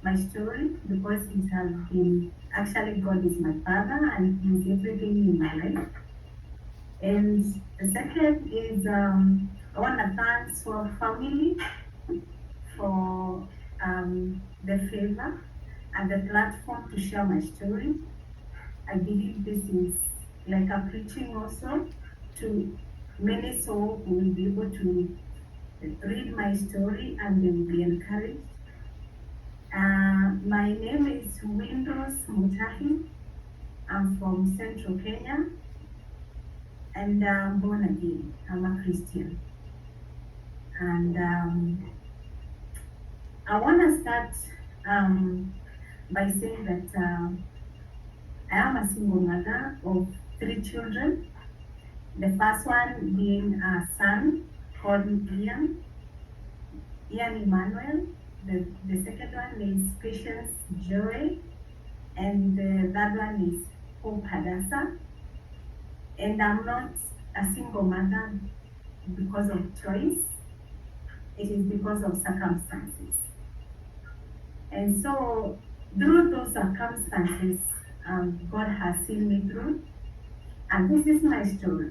my story because it has been, actually God is my father and He's everything in my life. And the second is I want to thank for family for the favor and the platform to share my story. I believe this is like a preaching also to many souls who will be able to read my story and they will be encouraged. My name is Winrose Mutahi. I'm from Central Kenya and I'm born again. I'm a Christian. And I want to start by saying that I am a single mother of 3 children. The first one being a son called Ian Emmanuel. The second one is Patience Joy, and the third one is Hope Hadassah. And I'm not a single mother because of choice, it is because of circumstances. And so, through those circumstances, God has seen me through, and this is my story.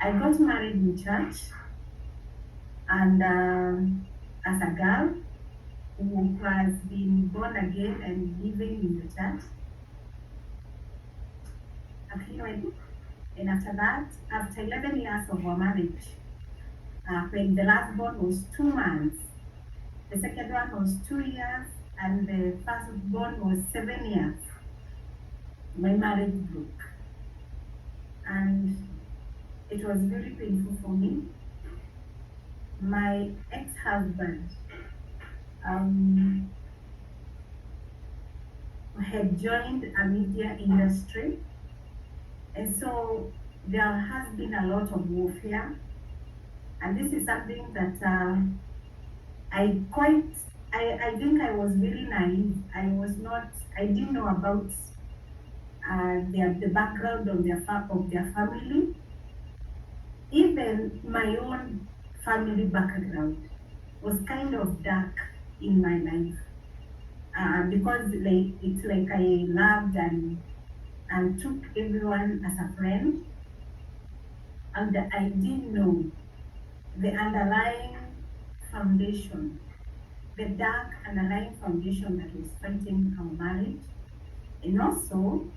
I got married in church, and as a girl who has been born again and living in the church. And after that, after 11 years of our marriage, when the last born was 2 months, the second one was 2 years, and the first born was 7 years, my marriage broke. And it was very painful for me. My ex-husband had joined a media industry, and so there has been a lot of warfare. And this is something that I think I was very naive. I didn't know about the background of their family. Even my own family background was kind of dark in my life. Because it's like I loved and took everyone as a friend, and I didn't know the underlying foundation, the dark underlying foundation that was fighting our marriage. And also,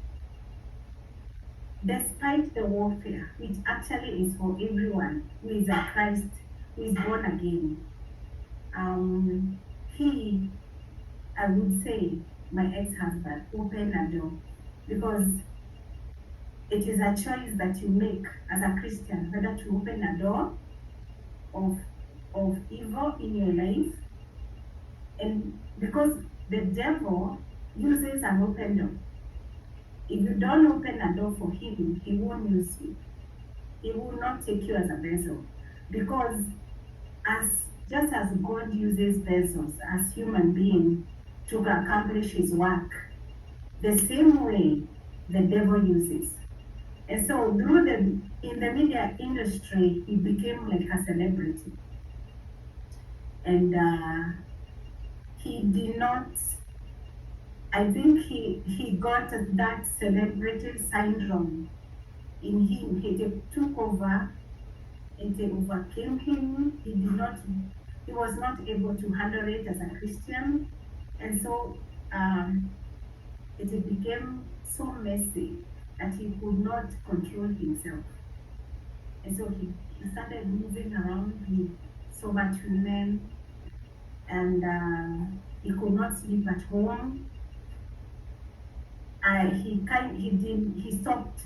despite the warfare, which actually is for everyone who is a Christ, who is born again, I would say, my ex-husband opened a door, because it is a choice that you make as a Christian, whether to open a door of evil in your life. And because the devil uses an open door. If you don't open a door for him, he won't use you. He will not take you as a vessel. Because just as God uses vessels as human beings to accomplish his work, the same way the devil uses. And so in the media industry, he became like a celebrity. And he did not, I think he got that celebrity syndrome in him. He took over, and it overcame him. He was not able to handle it as a Christian. And so it became so messy that he could not control himself. And so he started moving around with so much women, and he could not sleep at home. He stopped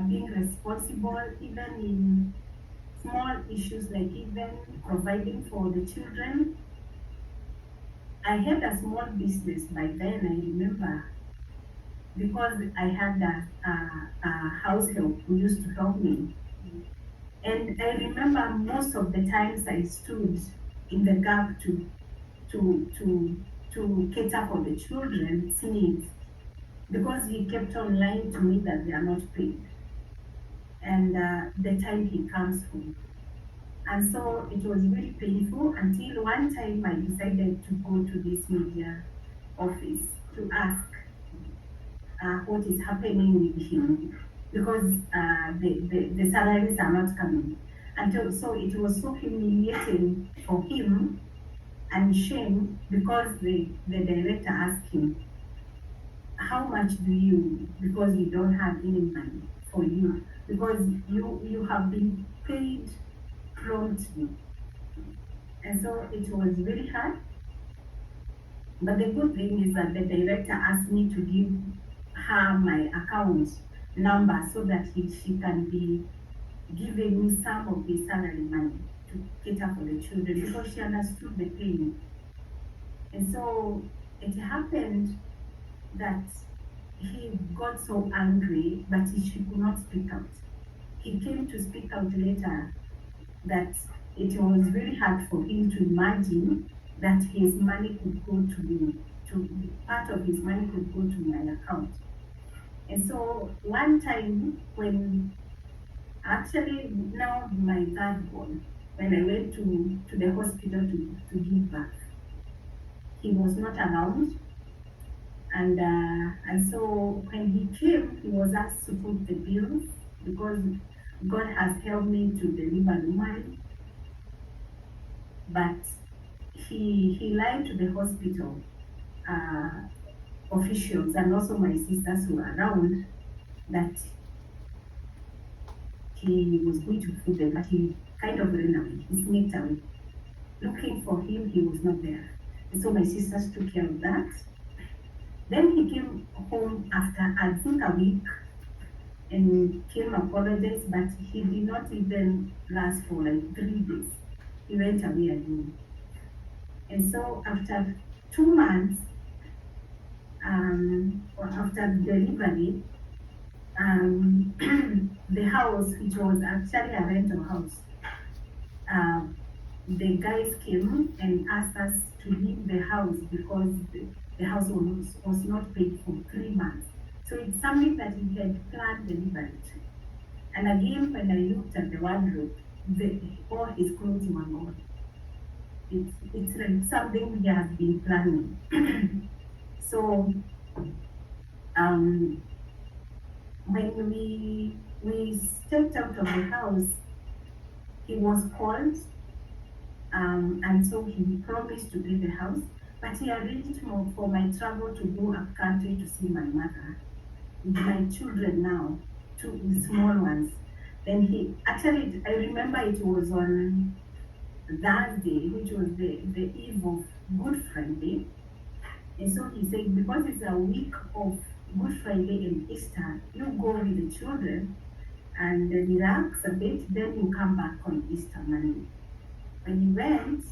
being responsible, even in small issues like even providing for the children. I had a small business by then, I remember, because I had a house help who used to help me. And I remember most of the times I stood in the gap to cater for the children's needs, because he kept on lying to me that they are not paid. And the time he comes home, And so it was really painful until one time I decided to go to this media office to ask what is happening with him, because the salaries are not coming. And so it was so humiliating for him and shame, because the director asked him, how much do you, because we don't have any money for you, because you have been paid promptly. And so it was very hard. But the good thing is that the director asked me to give her my account number so that she can be giving me some of the salary money to cater for the children, because she understood the pain. And so it happened that he got so angry, but she could not speak out. He came to speak out later that it was very hard for him to imagine that his money could go to me, to part of his money could go to my account. And so one time when, actually now my third born, when I went to the hospital to give birth, he was not around. And so when he came, he was asked to put the bills, because God has helped me to deliver normally. But he lied to the hospital officials and also my sisters who were around that he was going to put them, but he kind of ran away. He sneaked away. Looking for him, he was not there. And so my sisters took care of that. Then he came home after, I think, a week, and came apologized, but he did not even last for like 3 days. He went away again. And so after 2 months, or after delivery, the house, which was actually a rental house, the guys came and asked us to leave the house because the house was not paid for 3 months. So it's something that we had planned deliberately. And again, when I looked at the wardrobe, all his clothes were gone. It's like something he has been planning. So when we stepped out of the house, he was called, and so he promised to pay the house, but he arranged for my travel to go up country to see my mother with my children now, 2 small ones. Then he actually, I remember it was on Thursday, which was the eve of Good Friday. And so he said, because it's a week of Good Friday and Easter, you go with the children and relax a bit, then you come back on Easter Monday. When he went,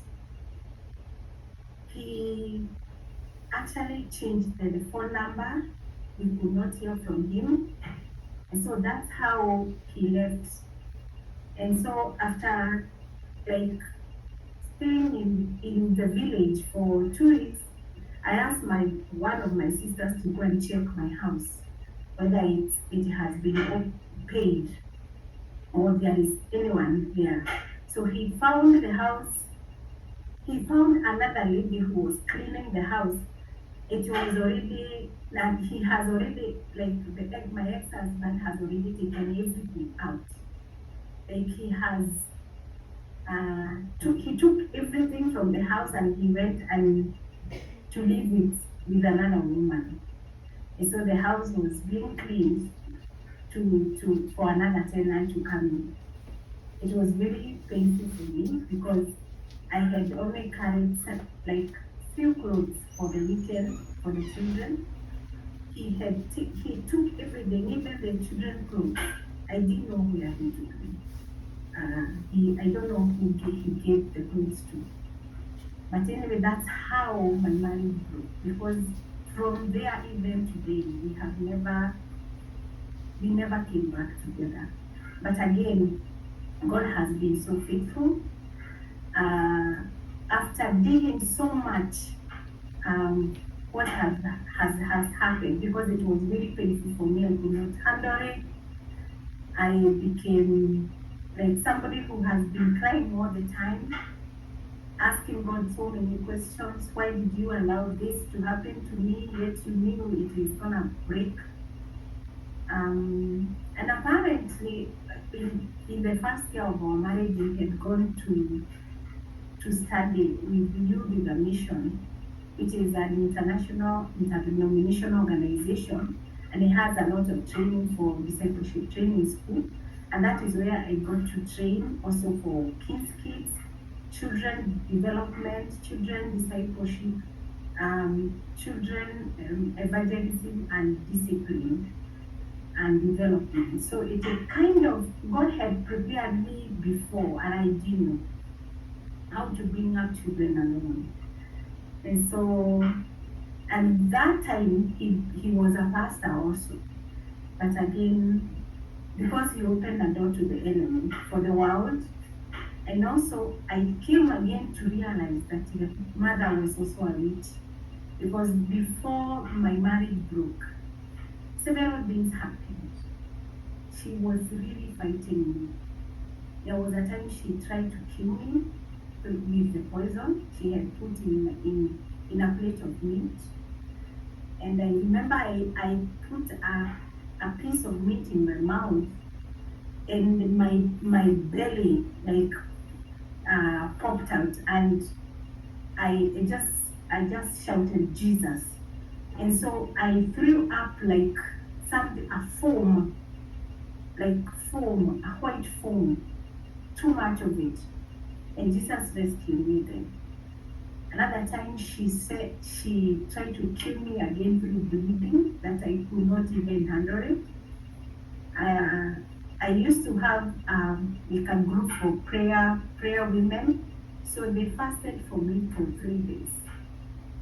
he actually changed the phone number. We could not hear from him. And so that's how he left. And so after like staying in the village for 2 weeks, I asked one of my sisters to go and check my house, whether it has been paid or there is anyone there. So he found the house. He found another lady who was cleaning the house. It was already, like he has already, like my ex-husband has already taken everything out. Like he has, he took everything from the house and he went and to live with another woman. And so the house was being cleaned for another tenant to come in. It was very painful for me because I had only carried like few clothes for the weekend for the children. He took everything, even the children's clothes. I didn't know where he took them. I don't know who he gave the clothes to. But anyway, that's how my marriage broke. Because from there even today, we never came back together. But again, God has been so faithful. After digging so much, what has happened, because it was very painful for me, I could not handle it. I became like somebody who has been crying all the time, asking God so many questions. Why did you allow this to happen to me? Yet you knew it is gonna break. And apparently, in the first year of our marriage, we had gone to study with Youth with a Mission, which is an international interdenominational organization, and it has a lot of training for discipleship training school. And that is where I got to train also for kids, children development, children discipleship, children evangelism and discipline and development. So it is kind of, God had prepared me before, and I didn't know how to bring up children alone. And so, and that time he was a pastor also. But again, because he opened a door to the enemy for the world, and also I came again to realize that the mother was also a witch. Because before my marriage broke, several things happened. She was really fighting me. There was a time she tried to kill me with the poison she had put in a plate of meat. And I remember I put a piece of meat in my mouth, and my belly like popped out, and I just shouted Jesus. And so I threw up like something, a foam, a white foam, too much of it. And Jesus rescued me then. Another time she said she tried to kill me again through bleeding, that I could not even handle it. I used to have like a group for prayer women. So they fasted for me for 3 days.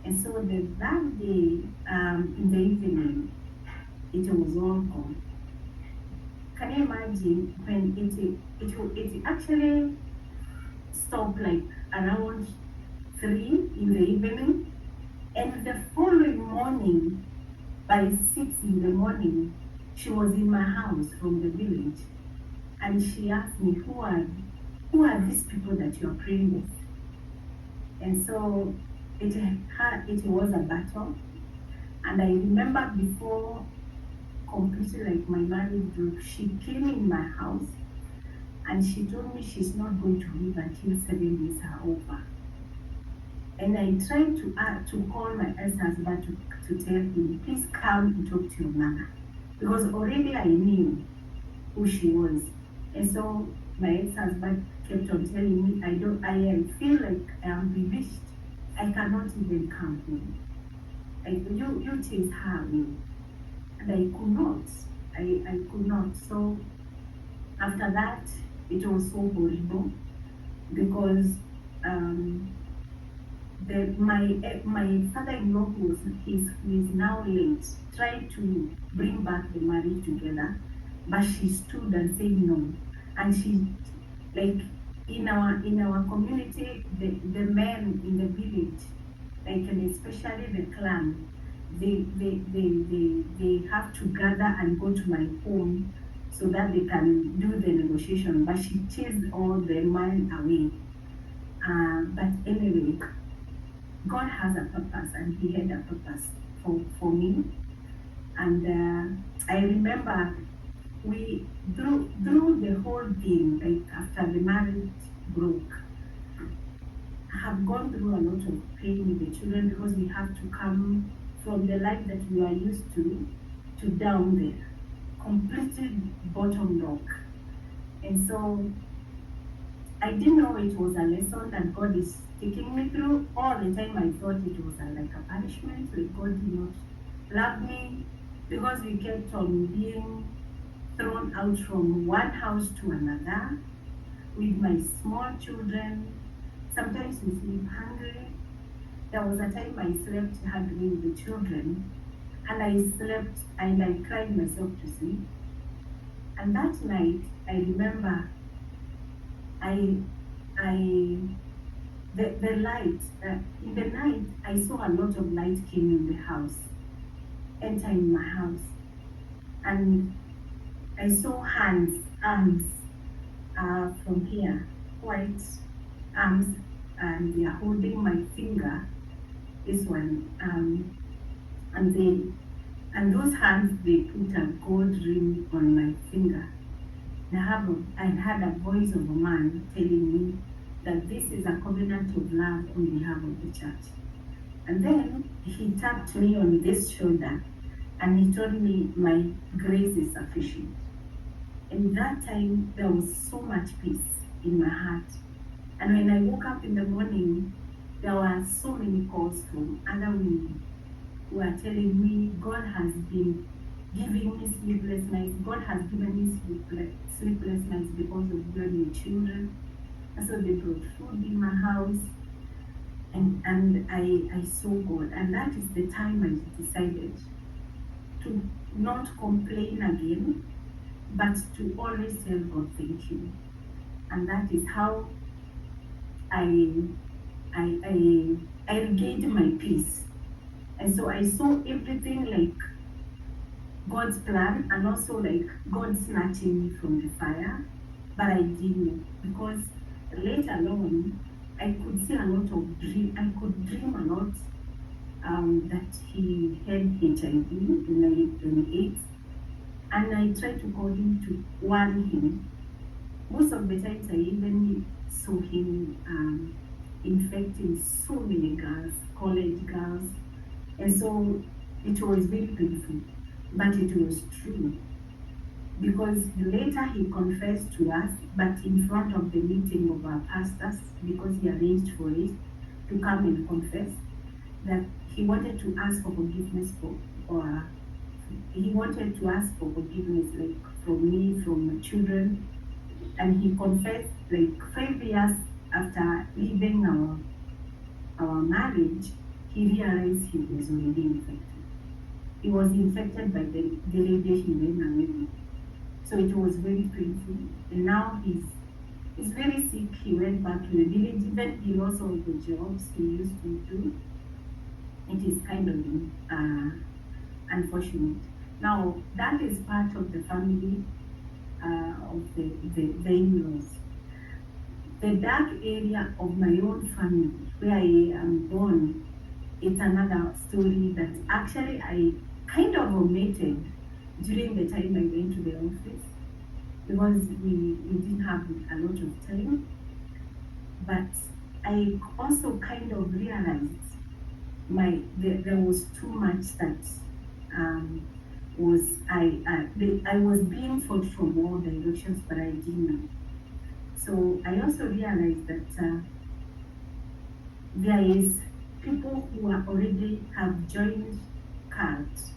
And so that day, in the evening, it was all gone. Can you imagine when it actually stopped like around 3 in the evening, and the following morning, by 6 in the morning, she was in my house from the village, and she asked me, who are these people that you are praying with? And so it was a battle. And I remember before completely like my marriage group, she came in my house and she told me she's not going to leave until 7 days are over. And I tried to call my ex-husband to tell him, please come and talk to your mother. Because already I knew who she was. And so my ex-husband kept on telling me, I feel like I am bewitched. I cannot even come home. You chase her me. And I could not. I could not. So after that, it was so horrible because my father-in-law, who is now late, tried to bring back the marriage together, but she stood and said no. And she, like in our community, the men in the village, like, and especially the clan, they have to gather and go to my home so that they can do the negotiation. But she chased all the men away. But anyway, God has a purpose, and He had a purpose for me. And I remember we through the whole thing, like after the marriage broke, I have gone through a lot of pain with the children because we have to come from the life that we are used to down there, completely bottom rock. And so I didn't know it was a lesson that God is taking me through. All the time I thought it was like a punishment, like God did not love me because we kept on being thrown out from one house to another with my small children. Sometimes we sleep hungry. There was a time I slept hungry with the children, and I slept and I cried myself to sleep. And that night, I remember the light, in the night, I saw a lot of light came in the house, entering my house. And I saw hands, arms, from here, white arms, and they are holding my finger, this one, and those hands, they put a gold ring on my finger. I had a voice of a man telling me that this is a covenant of love on behalf of the church. And then he tapped me on this shoulder and he told me my grace is sufficient. And that time there was so much peace in my heart. And when I woke up in the morning, there were so many calls from other women who are telling me God has been giving me sleepless nights. God has given me sleepless nights because of you and your children. And so they brought food in my house. And I saw God. And that is the time I decided to not complain again, but to always tell God thank you. And that is how I regained my peace. And so I saw everything like God's plan, and also like God snatching me from the fire. But I didn't, because later on I could see a lot of dream. I could dream a lot that he had HIV and AIDS, and I tried to call him to warn him. Most of the times I even saw him infecting so many girls, college girls, and so it was very painful, but it was true. Because later he confessed to us, but in front of the meeting of our pastors, because he arranged for it to come and confess, that he wanted to ask for forgiveness he wanted to ask for forgiveness, like from me, from my children. And he confessed like 5 years after leaving our marriage, he realized he was already infected. He was infected by the lady he went away with. So it was very painful. And now he's very sick. He went back to the village. Even he lost all the jobs he used to do. It is kind of unfortunate. Now, that is part of the family of the in-laws. The dark area of my own family, where I am born, it's another story that actually I kind of omitted during the time I went to the office, because we didn't have a lot of time. But I also kind of realized there was too much that I was being fought from all directions, but I didn't know. So I also realized that there is people who are already have joined cult,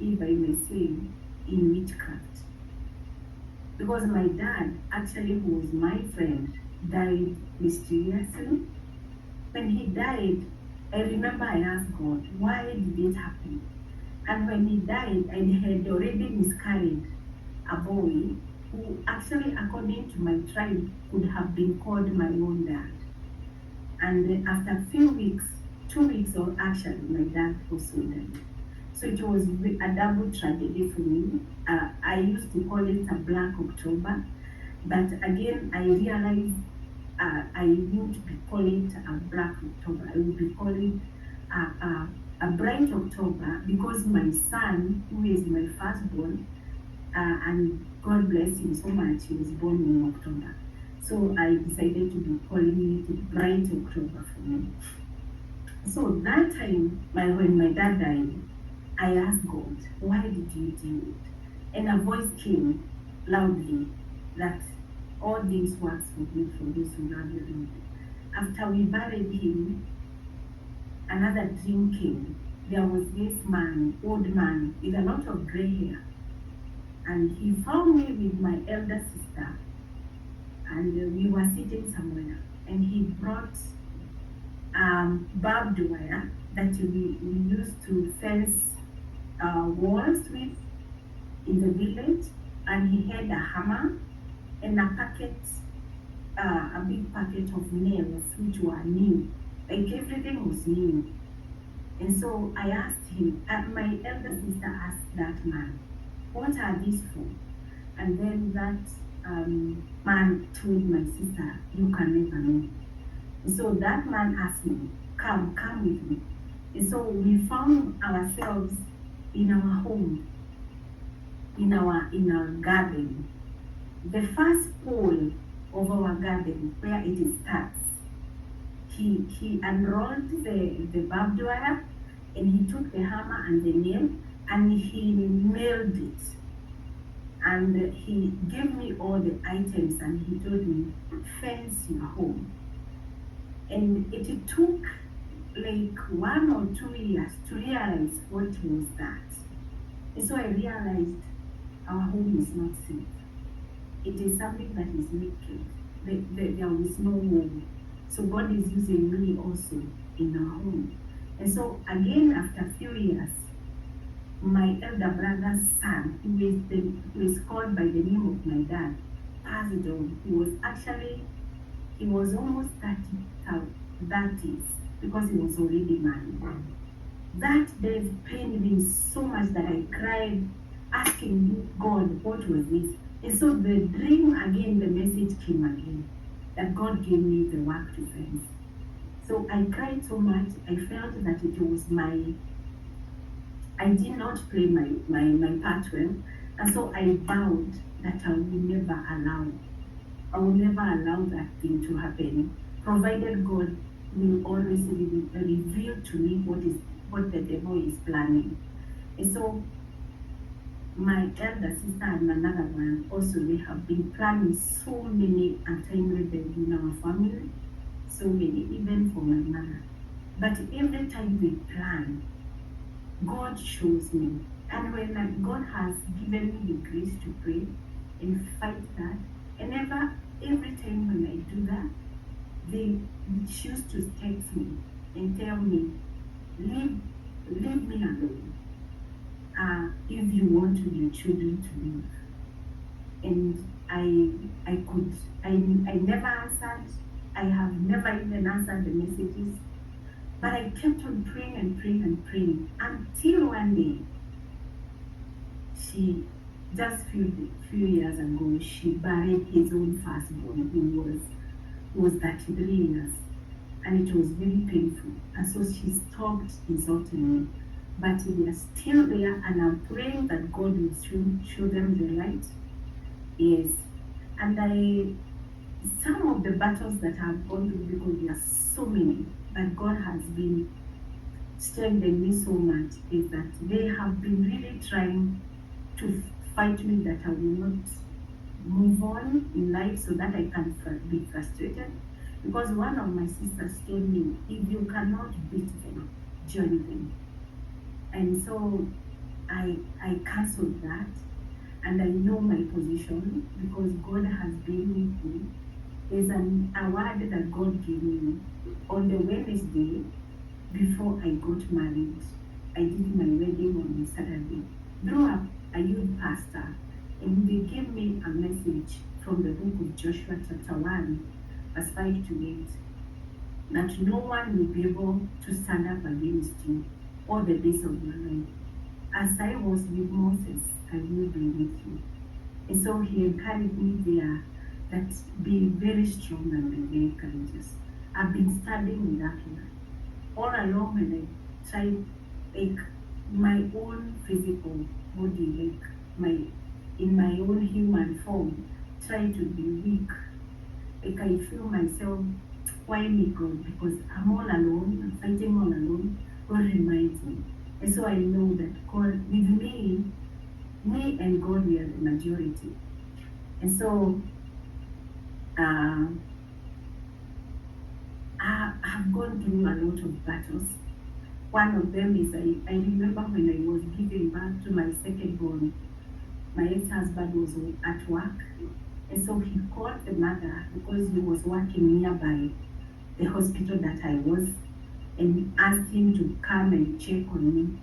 if I may say, in witchcraft. Because my dad, actually, who was my friend, died mysteriously. When he died, I remember I asked God, why did it happen? And when he died, I had already miscarried a boy who actually, according to my tribe, could have been called my own dad. And then after a few weeks, 2 weeks or actually, my dad also died. So it was a double tragedy for me. I used to call it a Black October, but again, I realized I wouldn't be calling it a Black October. I would be calling a Bright October, because my son, who is my firstborn, and God bless him so much, he was born in October. So I decided to be calling it Bright October for me. So that time, when my dad died, I asked God, why did you do it? And a voice came loudly that all things work for good for those who love the Lord. After we buried him, another dream came. There was this man, old man, with a lot of gray hair. And he found me with my elder sister. And we were sitting somewhere. And he brought barbed wire that we used to fence walls with in the village. And he had a hammer and a big packet of nails, which were new. Like everything was new. And so I asked him, my elder sister asked that man, what are these for? And then that man told my sister, "You can never know." And so that man asked me, come with me. And so we found ourselves in our home, in our garden. The first pole of our garden, where it starts, he unrolled the barbed wire, and he took the hammer and the nail, and he nailed it. And he gave me all the items, and he told me, fence your home. And it took like 1 or 2 years to realize what was that. And so I realized our home is not safe. It is something that is wicked. There is no wall. So God is using me also in our home. And so again, after a few years, my elder brother's son, who is called by the name of my dad, passed on. He was almost 30s, because he was already married. That day pained me so much that I cried, asking God, what was this? And so the dream again, the message came again, that God gave me the work to fence. So I cried so much, I felt that it was I did not play my part well. And so I vowed that I will never allow that thing to happen, provided God will always reveal to me what the devil is planning. And so my elder sister and another one also, they have been planning so many untimely deaths in our family, so many, even for my mother. But every time we plan, God shows me. And when God has given me the grace to pray and fight that, and every time when I do that, they choose to text me and tell me, leave me alone. If you want your children to live. And I never answered. I have never even answered the messages. But I kept on praying and praying and praying until one day, she just few years ago, she buried his own firstborn, who was 33 years, and it was very painful. And so she stopped insulting me. But they are still there, and I'm praying that God will show them the light. Yes. And some of the battles that I've gone through, because there are so many, but God has been strengthening me so much, is that they have been really trying to fight me that I will not move on in life, so that I can be frustrated. Because one of my sisters told me, if you cannot beat them, join them. And so I cancelled that, and I know my position because God has been with me. There's a word that God gave me on the Wednesday before I got married. I did my wedding on Saturday. Grew up a youth pastor, and they gave me a message from the book of Joshua chapter 1, verse 5 to 8, that no one will be able to stand up against you all the days of your life. As I was with Moses, I will be with you. And so he encouraged me there that be very strong and be very courageous. I've been studying that one. All along when I tried, like my own physical body, in my own human form, try to be weak. Like I feel myself, why me God? Because I'm all alone, I'm fighting all alone. God reminds me. And so I know that God, with me and God, we are the majority. And so I have gone through a lot of battles. One of them is I remember when I was giving birth to my second born, my ex-husband was at work. And so he called the mother because he was working nearby the hospital that I was, and asked him to come and check on me.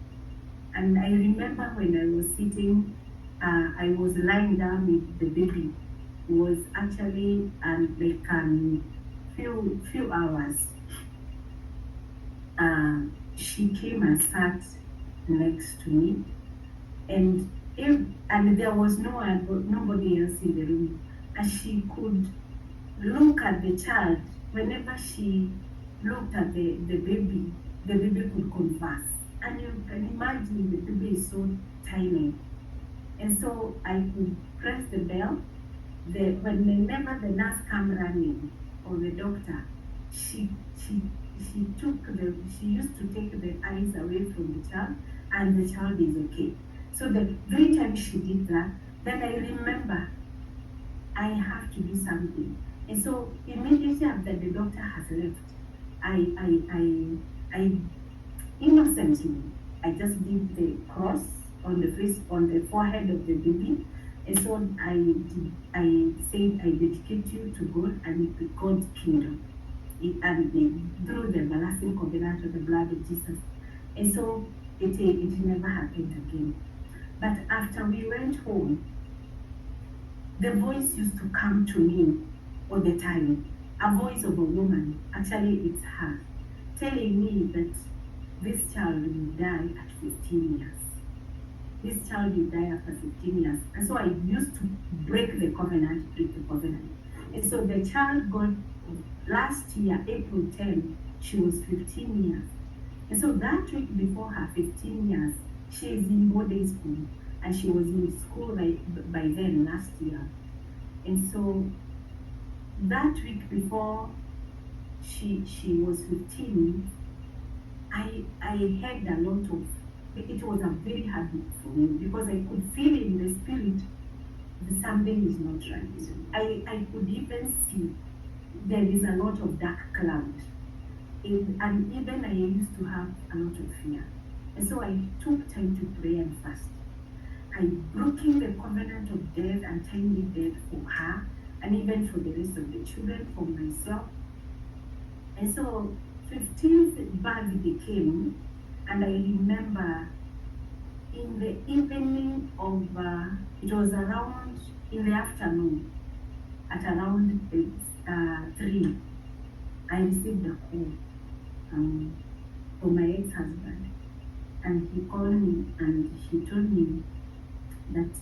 And I remember when I was sitting, I was lying down with the baby. It was actually few hours. She came and sat next to me, and there was nobody else in the room. as she could look at the child. Whenever she looked at the baby could converse. And you can imagine the baby is so tiny. And so I could press the bell. Whenever the nurse came running or the doctor, she used to take the eyes away from the child, and the child is okay. So the 3 times she did that, then I remember I have to do something. And so immediately after the doctor has left, I innocently, I just did the cross on the face, on the forehead of the baby. And so I said, I dedicate you to God and to God's kingdom. Through the everlasting covenant of the blood of Jesus. And so it never happened again. But after we went home, the voice used to come to me all the time. A voice of a woman, actually it's her, telling me that this child will die at 15 years. This child will die after 15 years. And so I used to break the covenant. And so the child got, last year, April 10, she was 15 years. And so that week before her 15 years, she is in boarding school. And she was in school by then, last year. And so that week before she was 15, I had a lot of, it was a very hard week for me because I could feel in the spirit that something is not right. I could even see there is a lot of dark cloud. And even I used to have a lot of fear. And so I took time to pray and fast. I broke in the covenant of death and timely death for her, and even for the rest of the children, for myself. And so 15th birthday came, and I remember in the evening of, it was around, in the afternoon, at around 3, I received a call from my ex-husband. And he called me and he told me that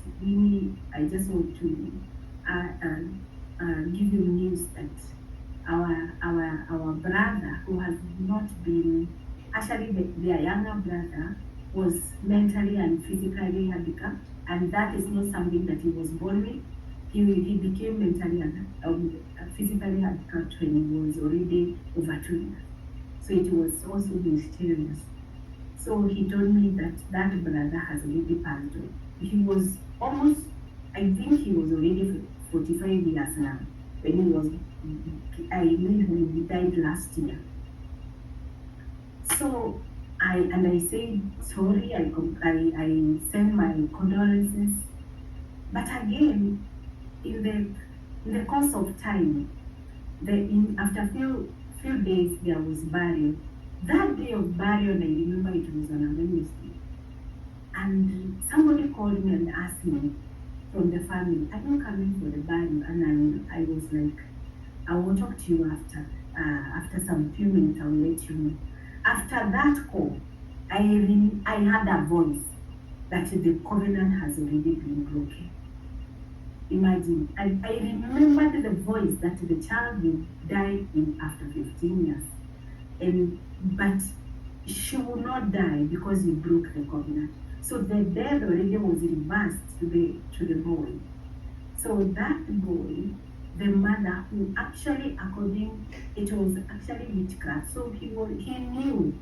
I just want to give you news that our brother, who has not been, actually their younger brother was mentally and physically handicapped, and that is not something that he was born with. He became mentally and physically handicapped when he was already over 2 years. So it was also mysterious. So he told me that brother has already passed on. He was almost, I think he was already 45 years now when he was, when he died last year. So I said sorry, I sent my condolences. But again, in the course of time, after few days there was burial. That day of burial, I remember it was on a Wednesday. And somebody called me and asked me from the family, are you coming for the burial? And I was like, I will talk to you after some few minutes, I will let you know. After that call, I had a voice that the covenant has already been broken. Imagine, I remembered the voice that the child will die after 15 years. But she will not die because you broke the covenant. So the death already was reversed to the boy. So that boy, the mother, who actually, it was actually witchcraft. So he knew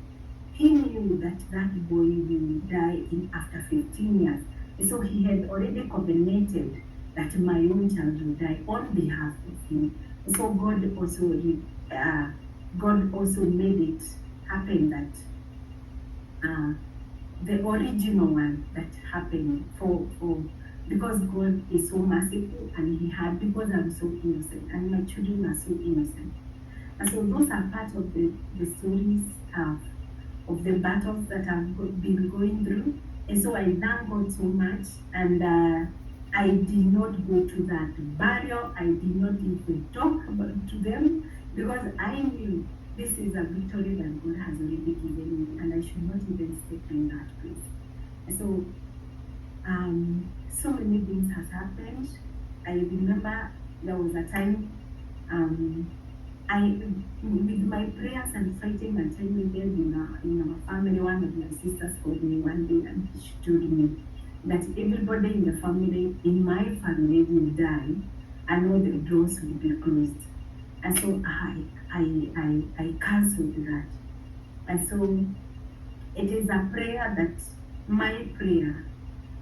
that boy will die after 15 years. And so he had already covenanted that my own child will die on behalf of him. And so God also made it happen that the original one that happened because God is so merciful, and because I'm so innocent and my children are so innocent. And so those are part of the stories of the battles that I've been going through. And so I thank God so much. And I did not go to that burial. I did not even talk to them because I knew this is a victory that God has already given me, and I should not even step in that place. And so, so many things has happened. I remember there was a time with my prayers and fighting and telling them in our family, one of my sisters called me one day and she told me that everybody in the family, in my family, will die and all the doors will be closed. And so I cancelled that. And so it is a prayer that my prayer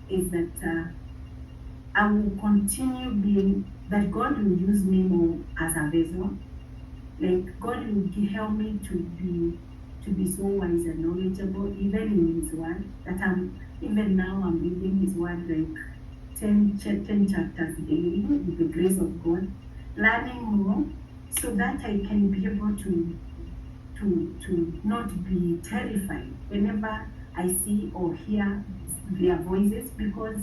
is that I will continue being, that God will use me more as a vessel. Like God will help me to be so wise and knowledgeable, even in His Word. That even now I'm reading His Word like 10 chapters daily with the grace of God, learning more, so that I can be able to not be terrified whenever I see or hear their voices, because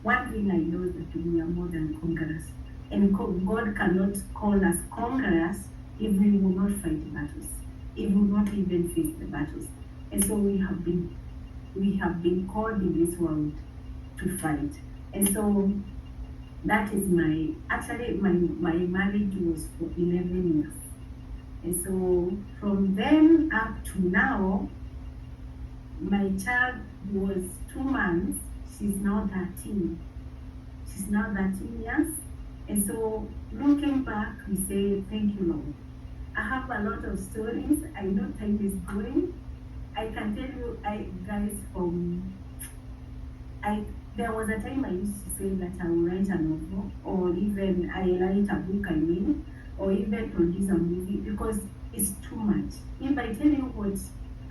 one thing I know is that we are more than conquerors. And God cannot call us conquerors if we will not fight battles, if we will not even face the battles. And so we have been called in this world to fight. And so that is my marriage was for 11 years. And so from then up to now, my child was 2 months. She's now 13. She's now 13 years. And so looking back, we say, thank you, Lord. I have a lot of stories. I know time is going. I can tell you, guys, there was a time I used to say that I will write a novel, or even I write a book, or even produce a movie, because it's too much. If I tell you what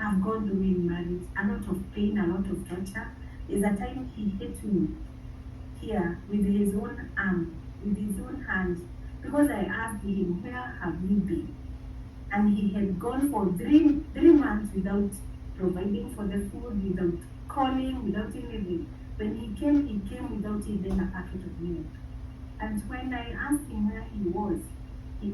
I've gone through in marriage, a lot of pain, a lot of torture, there's a time he hit me here with his own arm, with his own hand, because I asked him, where have you been? And he had gone for three months without providing for the food, without calling, without anything. When he came without even a packet of milk. And when I asked him where he was, he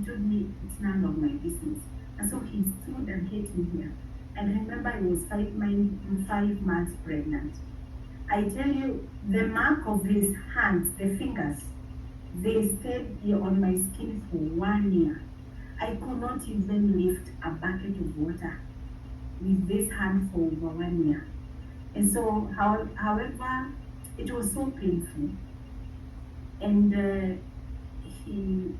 told me it's none of my business. And so he stood and hit me here. And remember, I was 5 months pregnant. I tell you, the mark of his hands, the fingers, they stayed here on my skin for 1 year. I could not even lift a bucket of water with this hand for over 1 year. And so, however, it was so painful. And he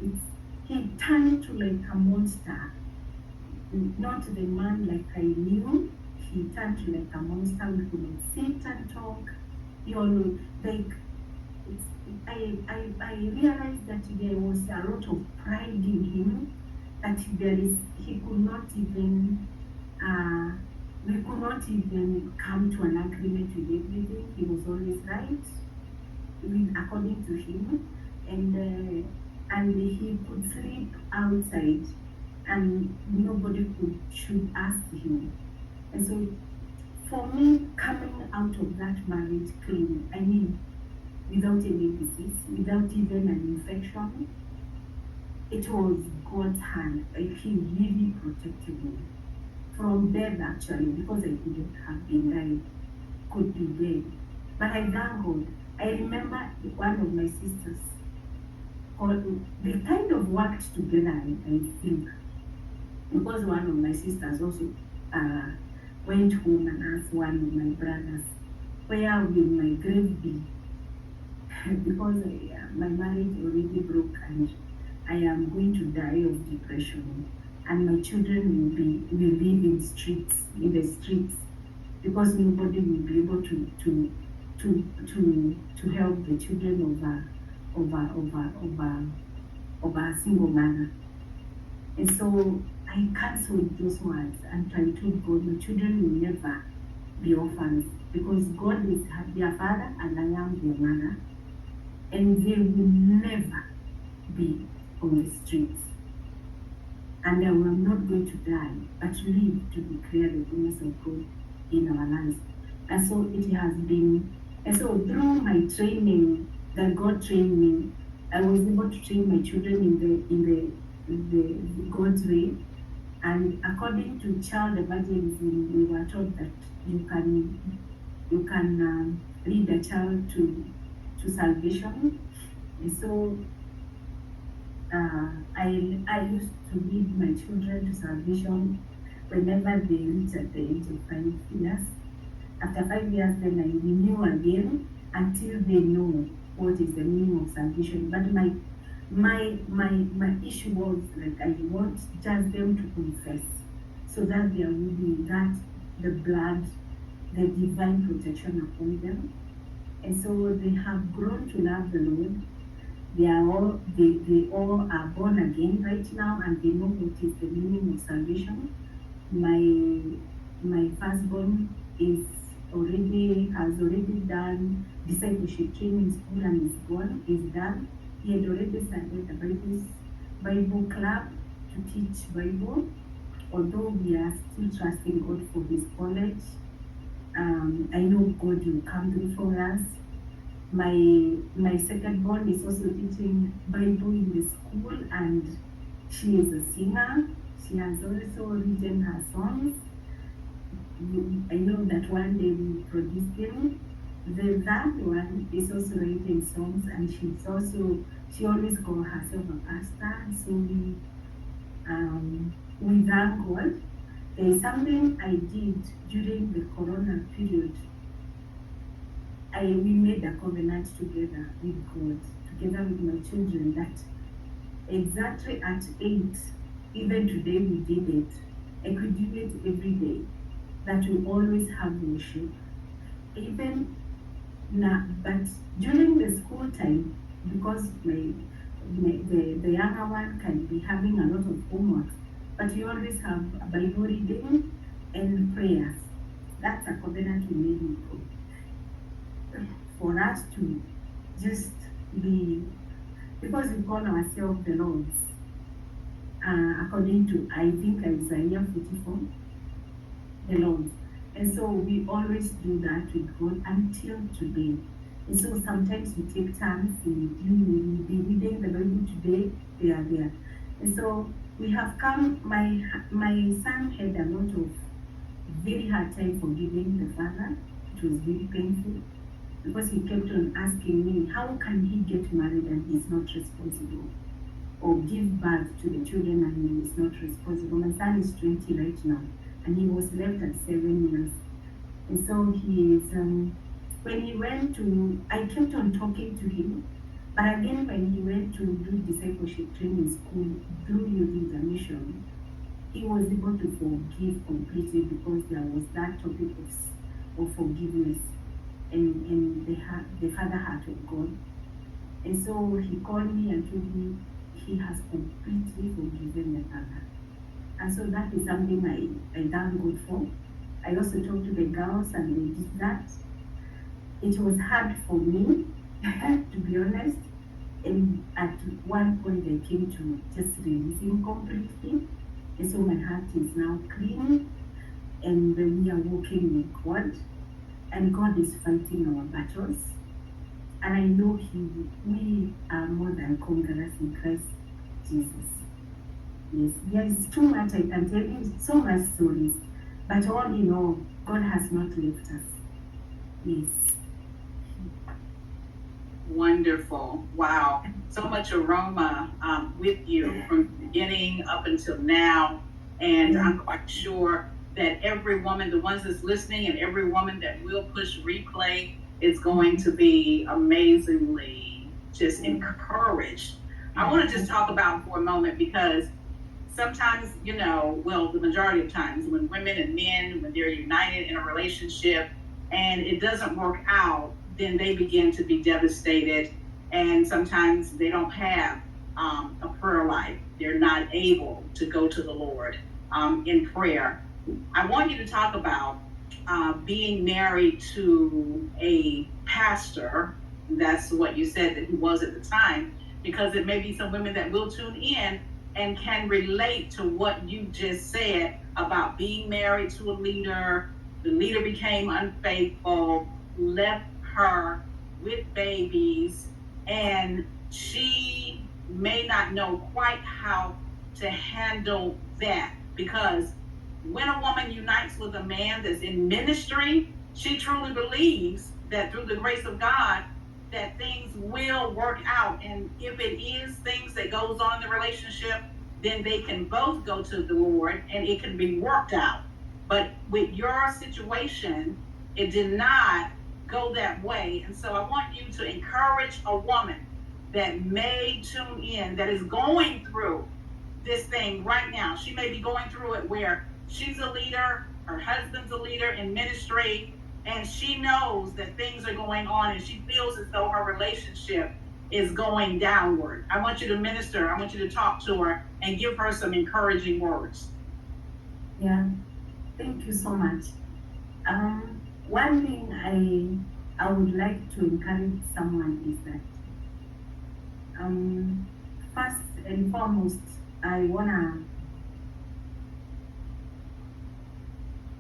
turned to like a monster, not the man like I knew. He turned to like a monster. We could not sit and talk. Like I realized that there was a lot of pride in him, that he could not even we could not even come to an agreement with everything. He was always right, according to him, and he could sleep outside, and nobody should ask him. And so, for me, coming out of that marriage clean, I mean, without any disease, without even an infection, it was God's hand. Like He really protected me from death, actually, because I couldn't have been died, could be dead. But I thank God. I remember one of my sisters, they kind of worked together, I think, because one of my sisters also went home and asked one of my brothers, where will my grave be? Because my marriage already broke and I am going to die of depression, and my children will live in the streets, because nobody will be able to help the children of a single mother. And so I cancelled those words and I told God, my children will never be orphans, because God is their father and I am their mother, and they will never be on the streets. And I am not going to die, but live to declare the goodness of God in our lives. And so it has been, and so through my training that God trained me, I was able to train my children in the God's way. And according to child evangelism, we were taught that you can lead a child to salvation. And so I used to lead my children to salvation whenever they reach at the age of 5 years. After 5 years, then I renew again until they know what is the meaning of salvation. But my issue was like I want just them to confess, so that they are really that the blood, the divine protection upon them, and so they have grown to love the Lord. They all are born again right now, and they know what is the meaning of salvation. My firstborn has already done discipleship training school and is done. He had already started the Bible club to teach Bible. Although we are still trusting God for his college, I know God will come through for us. My second born is also teaching Bible in the school, and she is a singer. She has also written her songs. I know that one day we will produce them. The third one is also writing songs, and she always calls herself a pastor. So we thank God. There is something I did during the Corona period. We made a covenant together with God, together with my children, that exactly at 8, even today we did it. I could do it every day, that we always have worship. Even now, but during the school time, because the younger one can be having a lot of homework, but we always have a Bible reading and prayers. That's a covenant we made with God, for us to just be, because we call ourselves the Lord's, according to, I think, Isaiah 44, the Lord's. And so we always do that with God until today. And so sometimes we take turns, we will be reading the Bible today, they are there. And so we have come, my son had a lot of very hard time forgiving the father. It was very painful, because he kept on asking me, how can he get married and he's not responsible? Or give birth to the children and he is not responsible? My son is 20 right now, and he was left at 7 years. And so he is, when he went to, I kept on talking to him, but again, when he went to do discipleship training school through Youth Intermission, he was able to forgive completely, because there was that topic of forgiveness and the father heart of God. And so he called me and told me he has completely forgiven the father. And so that is something I thank God for. I also talked to the girls, and they did that. It was hard for me, to be honest. And at one point I came to just release him completely. And so my heart is now clean, and we are walking with God. And God is fighting our battles. And I know we are more than conquerors in Christ Jesus. Yes, there is too much I can tell you, so much stories. But all in all, God has not left us. Yes. Wonderful. Wow. So much aroma with you from the beginning up until now. And I'm quite sure that every woman, the ones that's listening, and every woman that will push replay is going to be amazingly just encouraged. I want to just talk about for a moment, because sometimes, the majority of times when women and men, when they're united in a relationship and it doesn't work out, then they begin to be devastated, and sometimes they don't have a prayer life. They're not able to go to the Lord in prayer. I want you to talk about being married to a pastor. That's what you said that he was at the time, because there may be some women that will tune in and can relate to what you just said about being married to a leader. The leader became unfaithful, left her with babies, and she may not know quite how to handle that, because when a woman unites with a man that's in ministry, she truly believes that through the grace of God, that things will work out. And if it is things that goes on in the relationship, then they can both go to the Lord and it can be worked out. But with your situation, it did not go that way. And so I want you to encourage a woman that may tune in, that is going through this thing right now. She may be going through it where she's a leader, her husband's a leader in ministry, and she knows that things are going on and she feels as though her relationship is going downward. I want you to minister. I want you to talk to her and give her some encouraging words. Yeah, thank you so much. One thing I would like to encourage someone is that first and foremost,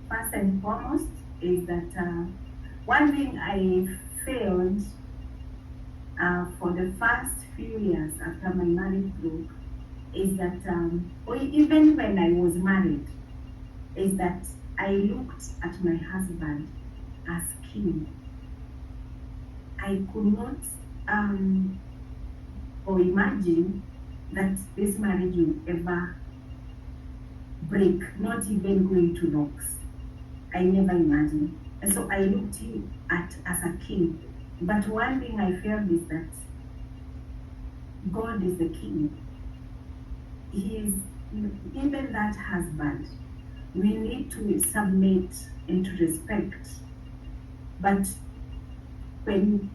first and foremost is that one thing I failed for the first few years after my marriage broke is that, or even when I was married, is that I looked at my husband as king. I could not or imagine that this marriage will ever break, not even going to rocks. I never imagined. And so I looked him at as a king. But one thing I felt is that God is the king. He is even that husband. We need to submit and to respect. But when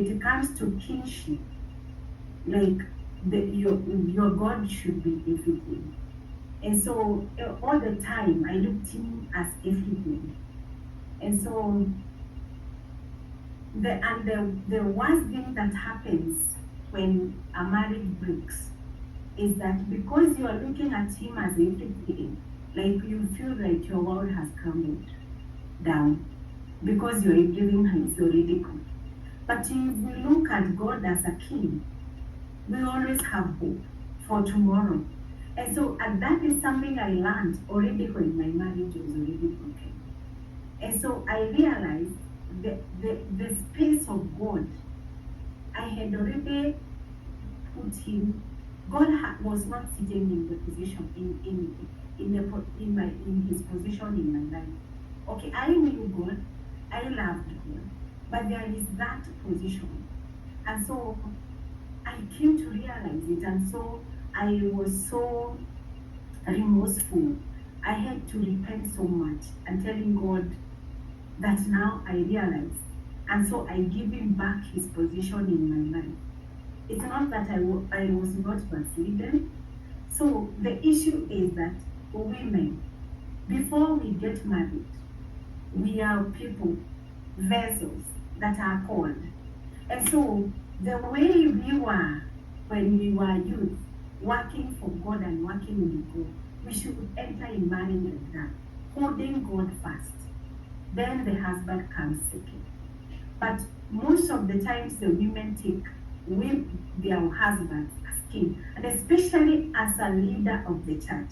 it comes to kingship, like your God should be everything. And so all the time I looked him as everything. And so the worst thing that happens when a marriage breaks is that because you are looking at him as everything, like you feel like your world has crumbled down because you're giving him is already gone. But if we look at God as a king, we always have hope for tomorrow. And so that is something I learned already when my marriage was already broken. And so I realized the space of God, I had already put him. God was not sitting in the position in his position in my life. Okay, I knew God, I loved God, but there is that position, and so I came to realize it, and so I was so remorseful. I had to repent so much and telling God that now I realize, and so I give him back his position in my life. It's not that I was not backslidden. So the issue is that women, before we get married, we are people, vessels that are called. And so the way we were when we were youth, working for God and working with God, we should enter in marriage like that, holding God first. Then the husband comes second. But most of the times the women take with their husbands as king, and especially as a leader of the church.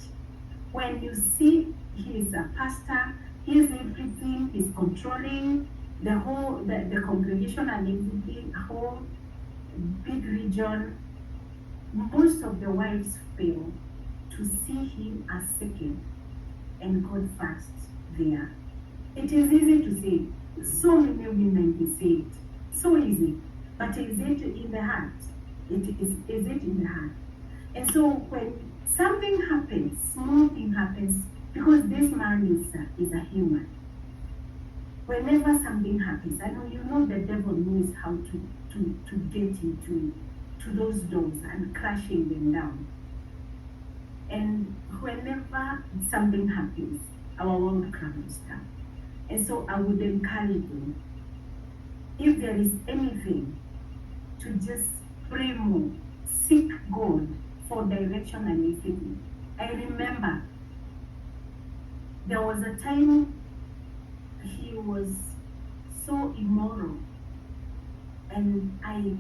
When you see he is a pastor, he is everything, he's controlling the whole the congregation and everything, a whole big region. Most of the wives fail to see him as second and God first there. It is easy to say, so many women will say it, so easy, but is it in the heart? Is it in the heart? And so when something happens, small thing happens, because this man is a human. Whenever something happens, I know you know the devil knows how to get into those doors and crashing them down. And whenever something happens, our world crumbles down. And so I would encourage you, if there is anything, to just pray more, seek God for direction and everything. I remember there was a time he was so immoral, and I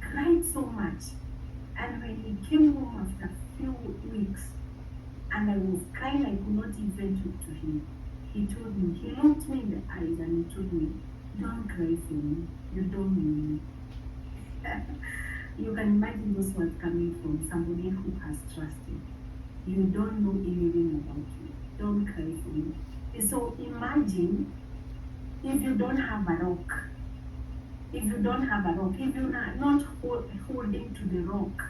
cried so much. And when he came home after a few weeks, and I was crying, I could not even talk to him. He told me, he looked me in the eyes and he told me, Don't cry for me. You don't know me. You can imagine those words coming from somebody who has trusted. You don't know anything about me. Don't cry for me. So imagine if you don't have a rock. If you don't have a rock, if you're not holding to the rock,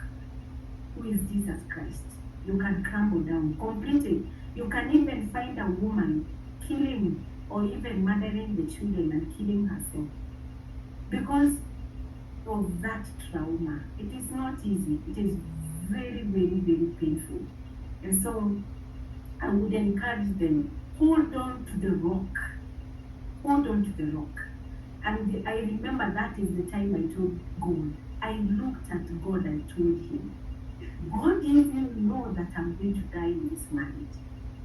who is Jesus Christ, you can crumble down completely. You can even find a woman killing or even murdering the children and killing herself because of that trauma. It is not easy. It is very, very, very painful. And so I would encourage them, hold on to the rock. Hold on to the rock. And I remember that is the time I told God. I looked at God and told him, God, if you know that I'm going to die in this marriage,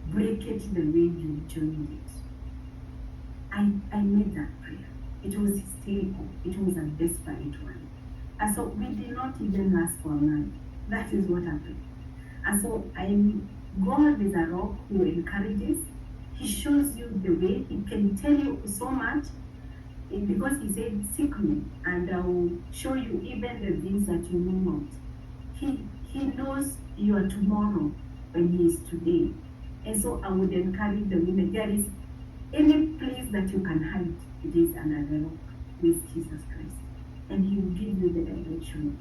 break it the way you joined it. I made that prayer. It was hysterical. It was a desperate one. And so we did not even last for a month. That is what happened. And so God is a rock who encourages. He shows you the way. He can tell you so much because he said, seek me and I will show you even the things that you know not. He knows your tomorrow when he is today. And so I would encourage the women, there is any place that you can hide, it is under the rock with Jesus Christ. And he will give you the direction.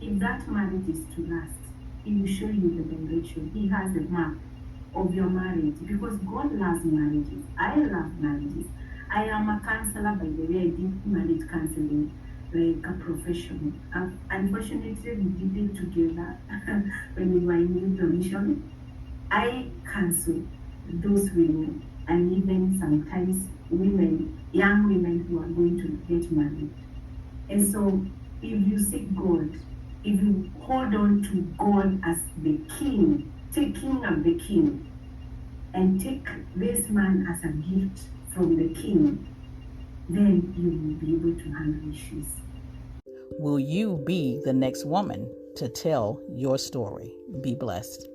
If that marriage is to last, he will show you the direction. He has a map of your marriage because God loves marriages. I love marriages. I am a counselor, by the way. I did marriage counseling like a professional. Unfortunately, we did it together when we were in Youth Pst. I counsel those women and even sometimes women, young women who are going to get married. And so if you seek God, if you hold on to God as the king, take king of the king, and take this man as a gift from the king, then you will be able to handle issues. Will you be the next woman to tell your story? Be blessed.